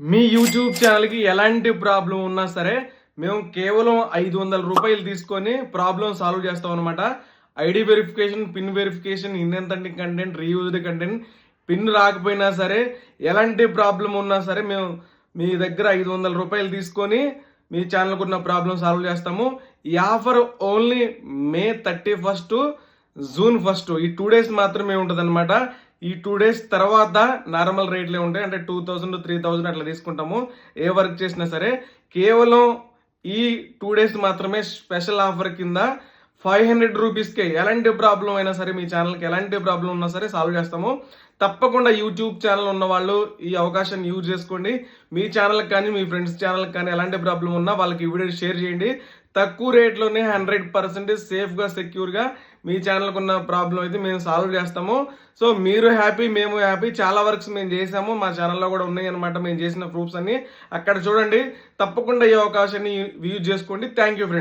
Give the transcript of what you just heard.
మీ YouTube ఛానల్కి ఎలాంటి problem ఉన్నా సరే మేము కేవలం 500 రూపాయలు తీసుకొని ప్రాబ్లం సాల్వ్ చేస్తాం అనమాట. ఐడి వెరిఫికేషన్, పిన్ వెరిఫికేషన్, ఇన్ఎంతంటి కంటెంట్, రీయూజ్డ్ కంటెంట్, పిన్ రాకపోయినా సరే ఎలాంటి ప్రాబ్లం ఉన్నా సరే మేము మీ దగ్గర 500 రూపాయలు తీసుకొని మీ ఛానల్కి ఉన్న ప్రాబ్లం సాల్వ్ చేస్తాము. ఈ ఆఫర్ ఓన్లీ మే 31 జూన్ 1 ఈ 2 days మాత్రమే ఉంటుంది అనమాట. ఈ 2 days తర్వాత నార్మల్ రేట్లే ఉంటాయి. అంటే 2000 3000 అట్లా తీసుకుంటాము ఏ వర్క్ చేసినా సరే. కేవలం ఈ 2 days మాత్రమే స్పెషల్ ఆఫర్ కింద 500 రూపీస్కే ఎలాంటి ప్రాబ్లం అయినా సరే మీ ఛానల్కి ఎలాంటి ప్రాబ్లం ఉన్నా సరే సాల్వ్ చేస్తాము. తప్పకుండా యూట్యూబ్ ఛానల్ ఉన్న వాళ్ళు ఈ అవకాశాన్ని యూజ్ చేసుకోండి. మీ ఛానల్కి కానీ మీ ఫ్రెండ్స్ ఛానల్కి కానీ ఎలాంటి ప్రాబ్లం ఉన్నా వాళ్ళకి ఈ వీడియో షేర్ చేయండి. తక్కువ రేట్లోనే 100% సేఫ్గా సెక్యూర్గా మీ ఛానల్కి ఉన్న ప్రాబ్లం అయితే మేము సాల్వ్ చేస్తాము. సో మీరు హ్యాపీ, మేము హ్యాపీ. చాలా వర్క్స్ మేము చేసాము, మా ఛానల్లో కూడా ఉన్నాయి అనమాట. మేము చేసిన ప్రూఫ్స్ అన్ని అక్కడ చూడండి. తప్పకుండా ఈ అవకాశాన్ని యూజ్ చేసుకోండి. Thank you friends.